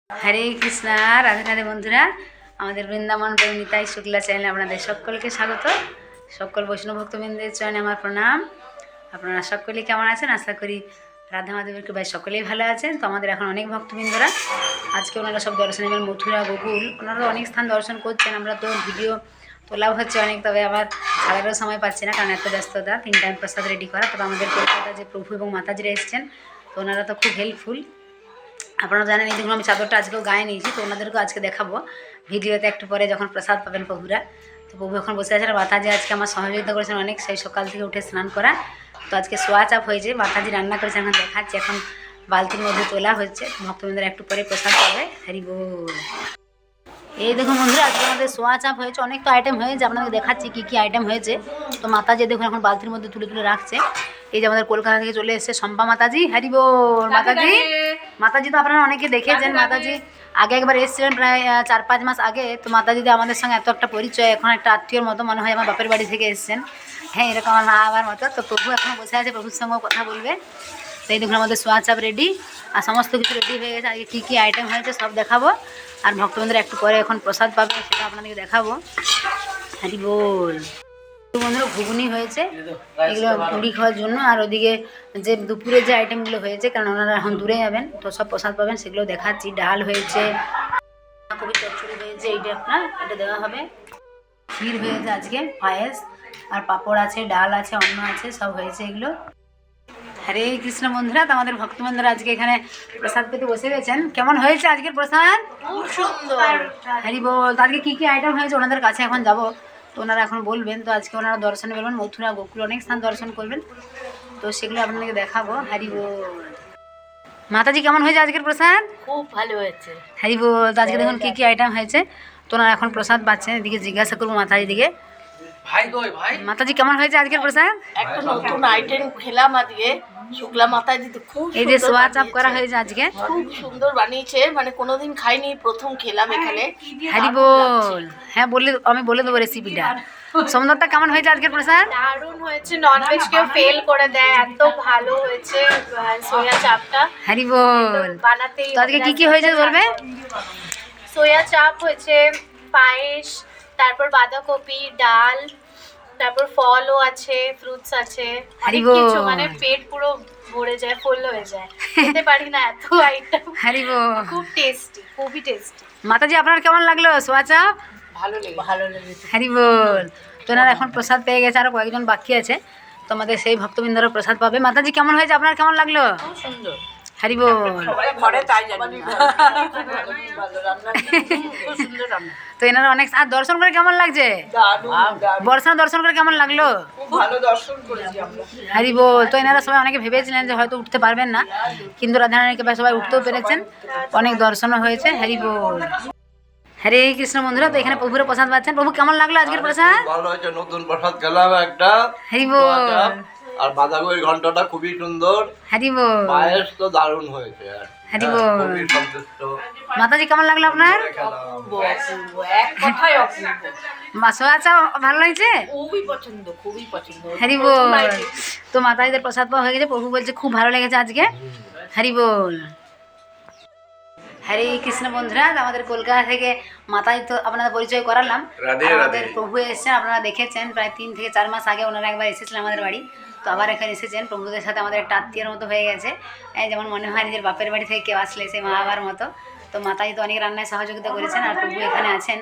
হরে কৃষ্ণা, রাধে রাধে বন্ধুরা। আমাদের বৃন্দাবন প্রেম নিতাই শুক্লা চ্যানেলে আপনাদের সকলকে স্বাগত। সকল বৈষ্ণব ভক্তবৃন্দের চরণে আমার প্রণাম। আপনারা সকলেই কেমন আছেন? আশা করি রাধা মাধবের কৃপায় সকলেই ভালো আছেন। তো আমাদের এখন অনেক ভক্তবৃন্দরা আজকে ওনারা সব দর্শন নেবেন। মথুরা, গোকুল, ওনারা অনেক স্থান দর্শন করছেন। আমরা তো ভিডিও তোলাও হচ্ছে অনেক, তবে আবার ছাড়ারও সময় পাচ্ছি না, কারণ এত ব্যস্ততা। 3 টাইম প্রসাদ রেডি করা। তবে আমাদের কলকাতা যে প্রভু এবং মাতাজিরা এসছেন, তো ওনারা তো খুব হেল্পফুল। আপনারা জানেন এই দেখুন আমি চাদরটা আজকেও গায়ে নিয়েছি, তো ওনাদেরকেও আজকে দেখাবো ভিডিওতে একটু পরে, যখন প্রসাদ পাবেন প্রভুরা। তো প্রভু এখন বসে আছেন। মাতাজি আজকে আমার সহযোগিতা করেছেন অনেক, সেই সকাল থেকে উঠে স্নান করা। তো আজকে সোয়া চাপ হয়েছে, মাতাজি রান্না করেছেন, এখন দেখাচ্ছি। এখন বালতির মধ্যে তোলা হচ্ছে, ভক্তবৃন্দরা একটু পরে প্রসাদ পাবে। হরি বল। এই দেখুন বন্ধুরা, আজকে আমাদের সোয়া চাপ হয়েছে। অনেক তো আইটেম হয়েছে, আপনাদের দেখাচ্ছি কী কী আইটেম হয়েছে। তো মাতাজি দেখুন এখন বালতির মধ্যে তুলে তুলে রাখছে। এই যে আমাদের কলকাতা থেকে চলে এসেছে শম্পা মাতাজি। হরি বল। মাতাজি মাতাজি তো আপনারা অনেকে দেখেছেন। মাতাজি আগে একবার এসেছিলেন প্রায় 4-5 মাস আগে। তো মাতাজিদের আমাদের সঙ্গে এত একটা পরিচয়, এখন একটা আত্মীয়র মতো মনে হয়। আমার বাপের বাড়ি থেকে এসেছেন, হ্যাঁ, এরকম আমার মা বাবার মতো। তো প্রভু এখনও বসে আছে, প্রভুর সঙ্গেও কথা বলবে। তো এই দেখুন আমাদের সোয়া চাপ রেডি, আর সমস্ত কিছু রেডি হয়ে গেছে। আজকে কী কী আইটেম হয়েছে সব দেখাবো, আর ভক্তবৃন্দরা একটু পরে এখন প্রসাদ পাবে, সেটা আপনাদেরকে দেখাবো। হরি বল। বন্ধুরা ঘুগনি হয়েছে, এগুলো মুড়ি খাওয়ার জন্য। আর ওদিকে যে দুপুরে যে আইটেমগুলো হয়েছে, কারণ ওনারা এখন দূরে যাবেন, তো সব প্রসাদ পাবেন, সেগুলো দেখাচ্ছি। ডাল হয়েছে, কবি চচ্চড়ি হয়েছে, এইটা আপনার এটা দেওয়া হবে। ক্ষীর হয়েছে আজকে, পায়েস, আর পাঁপড় আছে, ডাল আছে, অন্ন আছে, সব হয়েছে এগুলো। হরে কৃষ্ণ বন্ধুরা, তো আমাদের ভক্তবৃন্দরা আজকে এখানে প্রসাদ পেতে বসে গেছেন। কেমন হয়েছে আজকের প্রসাদ? খুব সুন্দর। হরি বল। তো আজকে কী কী আইটেম হয়েছে ওনাদের কাছে এখন যাব, তো ওনারা এখন বলবেন। তো আজকে ওনারা দর্শনে বেরোবেন, মথুরা, গোকুল, অনেক স্থান দর্শন করবেন, তো সেগুলো আপনাদেরকে দেখাবো। হরি বল। মাতাজি কেমন হয়েছে আজকের প্রসাদ? খুব ভালো হয়েছে। হরি বল। তো আজকে দেখুন কী কী আইটেম হয়েছে, তো ওনারা এখন প্রসাদ পাচ্ছেন। এদিকে জিজ্ঞাসা করবো মাতাজি দিকে, মাতাজি কেমন হয়েছে আজকের প্রসাদ? একটা নতুন আইটেম খেলাম আজকে, শুক্লা মাতাজি তো খুব এই যে সুন্দর সোয়া চাপ বানিয়েছে। করা হয়েছে আজকে, খুব সুন্দর বানিয়েছে, মানে কোনোদিন খাইনি, প্রথম খেলাম এখানে। হরি বল। হ্যাঁ, বললে আমি বলে দেবো রেসিপিটা। সমুদ্রটা কেমন হয়েছে আজকের প্রসাদ? দারুণ হয়েছে, ননভেজ কেউ ফেল করে দেয়, এত ভালো হয়েছে সোয়া চাপটা। হরি বল। বানাতেই তো আজকে কি কি হয়েছে বলবে? সোয়া চাপ হয়েছে, পায়েস, তারপর বাঁধাকপি, ডাল, তারপর ফলও আছে, ফ্রুটস আছে, অনেক বল। কিছু, মানে পেট পুরো ভরে যায়, ফুল হয়ে যায়, খেতে পারি না এত আইটেম। হরি বল। খুব টেস্টি, খুবই টেস্টি। মাতাজি আপনার কেমন লাগলো সোয়া চাপ? ভালো লেগেছে। হরি বল। তো ওনারা এখন প্রসাদ পেয়ে গেছে, আরও কয়েকজন বাকি আছে, তো আমাদের সেই ভক্তবৃন্দরা প্রসাদ পাবে। মাতাজি কেমন হয়েছে, আপনার কেমন লাগলো? খুব সুন্দর। হরি বল। ঘরে তাই জানি না। খুব সুন্দর রান্না। তো এনারা অনেক, আর দর্শন করে কেমন লাগছে? বর্ষা দর্শন করে কেমন লাগলো? খুব ভালো দর্শন করেছি আমরা। হরি বল। তো এনারা সবাই অনেকে ভেবেছিলেন যে হয়তো উঠতে পারবেন না, কিন্তু রাধারানীর কৃপায় সবাই উঠতেও পেরেছেন, অনেক দর্শনও হয়েছে। হরি বল। হরে কৃষ্ণ বন্ধুরা, তো এখানে প্রভুর প্রসাদ পাচ্ছেন। প্রভু কেমন লাগলো আজকের প্রসাদ? ভালো হয়েছে, নতুন প্রসাদ খেলাম একটা। হরি বল। আর বাঁধাকপির ঘন্টটা খুবই সুন্দর, হরি বল। পায়েস তো দারুণ হয়েছে। হরি বল। খুবই সন্তুষ্ট। মাতাজি কেমন লাগলো আপনার? এক কথায় অপূর্ব। মাসো আচ্ছা, ভালো লাগছে? খুবই পছন্দ, খুবই পছন্দ। হরি বল। তো মাতাজিদের প্রসাদ পাওয়া হয়ে গেছে, প্রভু বলছে খুব ভালো লেগেছে আজকে। হরি বল। হরে কৃষ্ণ বন্ধুরা, আমাদের কলকাতা থেকে মাতাজি তো আপনাদের পরিচয় করালাম। আর আমাদের প্রভু এসেছেন, আপনারা দেখেছেন প্রায় 3 থেকে 4 মাস আগে ওনারা একবার এসেছিলেন আমাদের বাড়ি, তো আবার এখানে এসেছেন। প্রভুদের সাথে আমাদের একটা আত্মীয়ের মতো হয়ে গেছে, যেমন মনে হয় নিজের বাপের বাড়ি থেকে কেউ আসলে সেই মা বাবার মতো। তো মাতাজি তো অনেক রান্নায় সহযোগিতা করেছেন, আর প্রভু এখানে আছেন।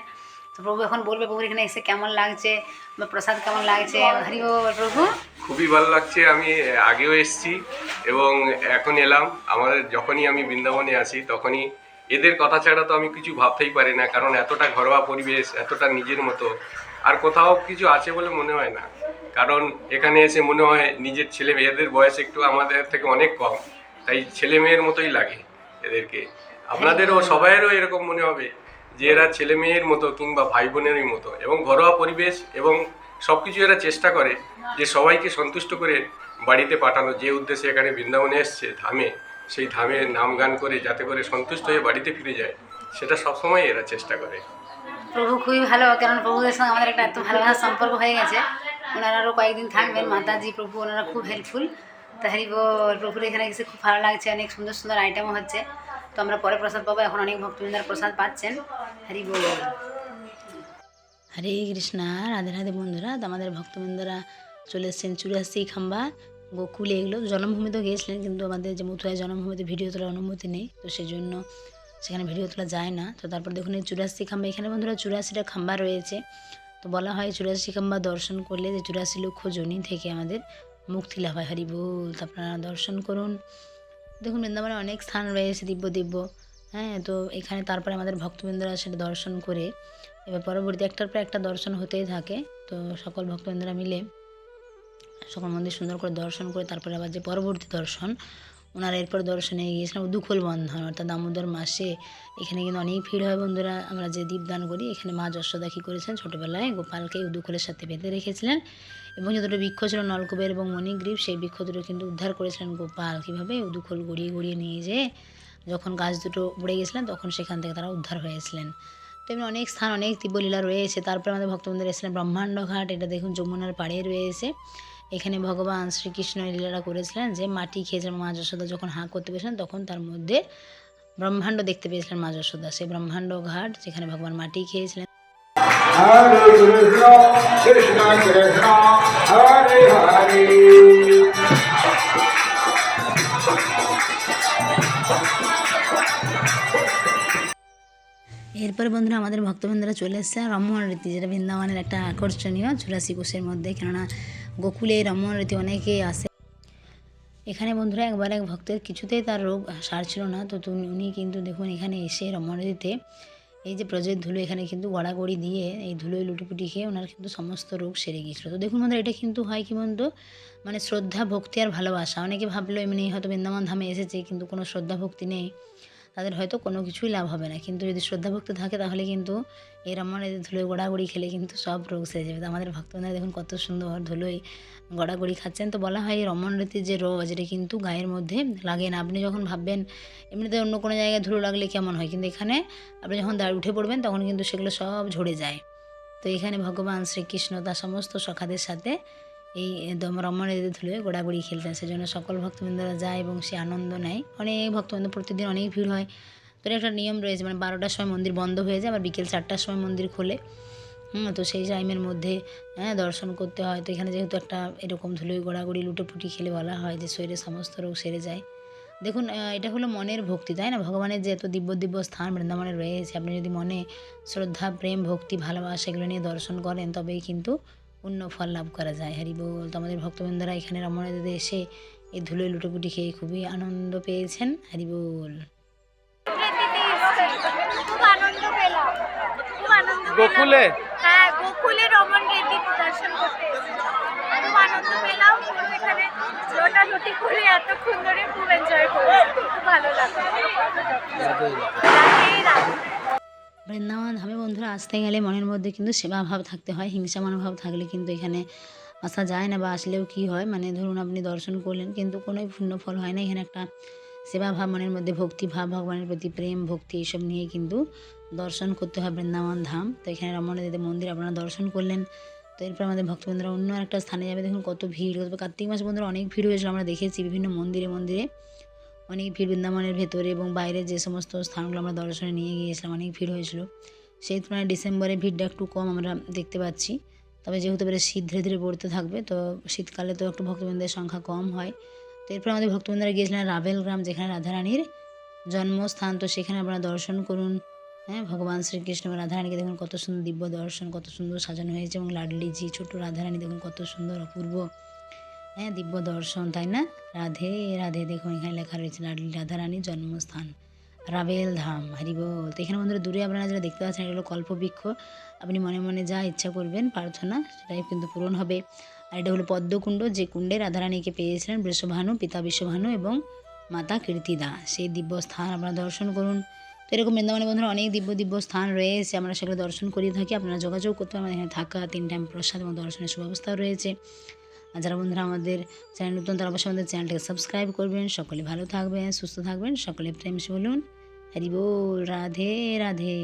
তো প্রভু এখন বলবে প্রভুর এখানে এসে কেমন লাগছে, বা প্রসাদ কেমন লাগছে। হরি বল। প্রভু খুবই ভালো লাগছে। আমি আগেও এসেছি এবং এখন এলাম। আমাদের যখনই আমি বৃন্দাবনে আসি তখনই এদের কথা ছাড়া তো আমি কিছু ভাবতেই পারি না, কারণ এতটা ঘরোয়া পরিবেশ, এতটা নিজের মতো আর কোথাও কিছু আছে বলে মনে হয় না। কারণ এখানে এসে মনে হয় নিজের ছেলে মেয়েদের বয়স একটু আমাদের থেকে অনেক কম, তাই ছেলে মেয়ের মতোই লাগে এদেরকে। আপনাদেরও সবাইয়েরও এরকম মনে হবে যে এরা ছেলে মেয়ের মতো কিংবা ভাই বোনেরই মতো, এবং ঘরোয়া পরিবেশ এবং সব কিছু এরা চেষ্টা করে যে সবাইকে সন্তুষ্ট করে বাড়িতে পাঠানো। যে উদ্দেশ্যে এখানে বৃন্দাবনে এসছে ধামে, সেই ধামে নাম গান করে যাতে করে সন্তুষ্ট হয়ে বাড়িতে ফিরে যায়, সেটা সবসময় এরা চেষ্টা করে। প্রভু খুবই ভালো, কারণ প্রভুদের সঙ্গে আমাদের একটা এত ভালোবাসার সম্পর্ক হয়ে গেছে। ওনারা আরও কয়েকদিন থাকবেন, মাতাজি প্রভু ওনারা খুব হেল্পফুল। তো হরি বল। প্রভুর এখানে এসে খুব ভালো লাগছে, অনেক সুন্দর সুন্দর আইটেমও হচ্ছে। তো আমরা পরে প্রসাদ পাবো, এখন অনেক ভক্তবৃন্দরা প্রসাদ পাচ্ছেন। হরি বল। হরে কৃষ্ণা, রাধে রাধে বন্ধুরা। তো আমাদের ভক্তবৃন্দরা চলে এসেছেন 84 খাম্বা গোকুলে। এগুলো জন্মভূমি তো গিয়েছিলেন, কিন্তু আমাদের যে মথুরায় জন্মভূমিতে ভিডিও তোলার অনুমতি নেই, তো সেই জন্য সেখানে ভিডিও তোলা যায় না। তো তারপর দেখুন এই 84 খাম্বা, এখানে বন্ধুরা 84টা খাম্বা রয়েছে। তো বলা হয় 84 খাম্বা দর্শন করলে যে 84 লক্ষ যোনি থেকে আমাদের মুক্তি লাভ হয়। হরি বল। তো আপনারা দর্শন করুন। দেখুন বৃন্দাবনে অনেক স্থান রয়েছে দিব্য দিব্য, হ্যাঁ। তো এখানে তারপরে আমাদের ভক্তবৃন্দরা সেটা দর্শন করে এবার পরবর্তী একটার পর একটা দর্শন হতেই থাকে। তো সকল ভক্তবৃন্দরা মিলে সকল মন্দির সুন্দর করে দর্শন করে তারপরে আবার যে পরবর্তী দর্শন, ওনারা এরপর দর্শনে গিয়েছিলাম উদুখোল বন্ধন, অর্থাৎ দামোদর মাসে। এখানে কিন্তু অনেক ভিড় হয় বন্ধুরা। আমরা যে দীপদান করি, এখানে মা যশোদা কী করেছেন, ছোটোবেলায় গোপালকে উদুখোলের সাথে বেঁধে রেখেছিলেন, এবং যতটা বৃক্ষ ছিল নলকুবের এবং মণিগ্রীব, সেই বৃক্ষ দুটো কিন্তু উদ্ধার করেছিলেন গোপাল। কীভাবে উদুখোল গড়িয়ে গড়িয়ে নিয়ে যেয়ে যখন গাছ দুটো উড়ে গেছিলেন, তখন সেখান থেকে তারা উদ্ধার হয়েছিলেন। তো এমনি অনেক স্থান, অনেক দিব্যলীলা রয়েছে। তারপরে আমাদের ভক্তবৃন্দরা এসেছিলেন ব্রহ্মাণ্ড ঘাট। এটা দেখুন যমুনার পাড়ে রয়েছে। এখানে ভগবান শ্রীকৃষ্ণ এই লীলাটা করেছিলেন যে মাটি খেয়েছিলেন মা যশোদা, যখন হাঁ করতে পেরেছিলেন তখন তার মধ্যে ব্রহ্মাণ্ড দেখতে পেয়েছিলেন মা যশোদা। সেই ব্রহ্মাণ্ড ঘাট যেখানে ভগবান মাটি খেয়েছিলেন। Hare Krishna, Krishna Krishna, Hare Hare. এরপরে বন্ধুরা আমাদের ভক্তবৃন্দরা চলে এসেছে রমণ রীতি, যেটা বৃন্দাবনের একটা আকর্ষণীয় 84 কোষের মধ্যে, কেননা গোকুলে এই রমণ রীতি অনেকেই আসে। এখানে বন্ধুরা একবার এক ভক্তের কিছুতেই তার রোগ সারছিল না, তো উনি কিন্তু দেখুন এখানে এসে রমণ রীতিতে এই যে প্রজের ধুলো এখানে কিন্তু গড়াগড়ি দিয়ে এই ধুলোয় লুটিপুটি খেয়ে ওনার কিন্তু সমস্ত রোগ সেরে গিয়েছিলো। তো দেখুন বন্ধুরা এটা কিন্তু হয় কি বন্ধু, মানে শ্রদ্ধা ভক্তি আর ভালোবাসা। অনেকে ভাবলো এমনি হয়তো বৃন্দাবন ধামে এসেছে কিন্তু কোনো শ্রদ্ধা ভক্তি নেই, তাদের হয়তো কোনো কিছুই লাভ হবে না। কিন্তু যদি শ্রদ্ধা ভক্তি থাকে তাহলে কিন্তু এই রমণ ধুলোয় গড়াগড়ি খেলে কিন্তু সব রোগ সেরে যাবে। তো আমাদের ভক্তবৃন্দরা দেখুন কত সুন্দর ধুলোয় গড়াগড়ি খাচ্ছেন। তো বলা হয় এই রমণ রীতির যে রস, এটা কিন্তু গায়ের মধ্যে লাগে না। আপনি যখন ভাববেন এমনিতে অন্য কোনো জায়গায় ধুলো লাগলে কেমন হয়, কিন্তু এখানে আপনি যখন দাঁড়িয়ে উঠে পড়বেন তখন কিন্তু সেগুলো সব ঝরে যায়। তো এখানে ভগবান শ্রীকৃষ্ণ তার সমস্ত সখাদের সাথে এই রমণ রীতির ধুলোয় গোড়াগড়ি খেলতেন। সেজন্য সকল ভক্তবৃন্দরা যায় এবং সে আনন্দ নেয়। অনেক ভক্তবৃন্দ, প্রতিদিন অনেক ভিড় হয়। তো একটা নিয়ম রয়েছে, মানে 12টার সময় মন্দির বন্ধ হয়ে যায়, আবার বিকেল 4টার সময় মন্দির খোলে। তো সেই টাইমের মধ্যে দর্শন করতে হয়। তো এখানে যেহেতু একটা এরকম ধুলোয় গোড়াগড়ি লুটোপুটি খেলে বলা হয় যে শরীরের সমস্ত রোগ সেরে যায়। দেখুন এটা হলো মনের ভক্তি, তাই না? ভগবানের যে এত দিব্য দিব্য স্থান বৃন্দাবনে রয়েছে, আপনি যদি মনে শ্রদ্ধা, প্রেম, ভক্তি, ভালোবাসা এগুলো নিয়ে দর্শন করেন তবেই কিন্তু পূর্ণ ফল লাভ করা যায়। হরি বল। তো আমাদের ভক্তবৃন্দরা এখানে রমণীতে এসে এই ধুলোয় লুটোপুটি খেয়ে খুবই আনন্দ পেয়েছেন। হরি বল। খুব আনন্দ পেলাম, খুব আনন্দ পেলাম। গোকুলে? হ্যাঁ, গোকুলে রমণ রীতি দর্শন করতে খুব আনন্দ পেলাম। এখানে লোটালুটি করে এতক্ষণ ধরে খুব এনজয় করেছি, খুব ভালো লাগলো। বৃন্দাবন ধামে বন্ধুরা আসতে গেলে মনের মধ্যে কিন্তু সেবা ভাব থাকতে হয়। হিংসা মনোভাব থাকলে কিন্তু এখানে আসা যায় না, বা আসলেও কি হয়, মানে ধরুন আপনি দর্শন করলেন কিন্তু কোনো পূর্ণ ফল হয় না। এখানে একটা সেবা ভাব, মনের মধ্যে ভক্তি ভাব, ভগবানের প্রতি প্রেম ভক্তি এইসব নিয়ে কিন্তু দর্শন করতে হয় বৃন্দাবন ধাম। তো এখানে রমণ রীতিতে মন্দির আপনারা দর্শন করলেন। তো এরপর আমাদের ভক্তবৃন্দরা অন্য একটা স্থানে যাবে। দেখুন কত ভিড়, তবে কার্তিক মাস বন্ধুরা অনেক ভিড় হয়েছিল, আমরা দেখেছি বিভিন্ন মন্দিরে মন্দিরে অনেক ভিড়। বৃন্দাবনের ভেতরে এবং বাইরে যে সমস্ত স্থানগুলো আমরা দর্শনে নিয়ে গিয়েছিলাম অনেক ভিড় হয়েছিল। সেই তুলনায় ডিসেম্বরে ভিড়টা একটু কম আমরা দেখতে পাচ্ছি। তবে যেহেতু এবারে শীত ধীরে ধীরে পড়তে থাকবে, তো শীতকালে তো একটু ভক্তবৃন্দের সংখ্যা কম হয়। তো এরপর আমাদের ভক্তবৃন্দরা গিয়েছিলেন রাভেল গ্রাম, যেখানে রাধারানীর জন্মস্থান। তো সেখানে আপনারা দর্শন করুন। ভগবান শ্রীকৃষ্ণ এবং রাধারানীকে দেখুন কত সুন্দর দিব্য দর্শন, কত সুন্দর সাজানো হয়েছে, এবং লাডলিজি ছোট রাধারানী দেখুন কত সুন্দর অপূর্ব দিব্য দর্শন, তাই না? রাধে রাধে। দেখুন এখানে লেখা রয়েছে লাডলি রাধারানীর জন্মস্থান রাভেল ধাম। হরি বল। তো এখানে বন্ধুরা দূরে আপনারা যারা দেখতে পাচ্ছেন, এটা হলো কল্পবৃক্ষ। আপনি মনে মনে যা ইচ্ছা করবেন প্রার্থনা, সেটাই কিন্তু পূরণ হবে। আর এটা হলো পদ্মকুণ্ড, যে কুণ্ডে রাধারানীকে পেয়েছিলেন বৃষভানু, পিতা বিশ্বভানু এবং মাতা কীর্তিদা। সেই দিব্য স্থান আপনারা দর্শন করুন। তো এরকম বৃন্দাবনে বন্ধুরা অনেক দিব্য দিব্য স্থান রয়েছে, আমরা সেগুলো দর্শন করিয়ে থাকি। আপনারা যোগাযোগ করতে পারেন, এখানে থাকা 3 টাইম প্রসাদ এবং দর্শনের সুব্যবস্থাও রয়েছে। আর যারা বন্ধুরা আমাদের চ্যানেল নতুন, তারা অবশ্যই আমাদের চ্যানেলটাকে সাবস্ক্রাইব করবেন। সকলে ভালো থাকবেন, সুস্থ থাকবেন, সকলে প্রেম বলুন হরি বল। রাধে রাধে।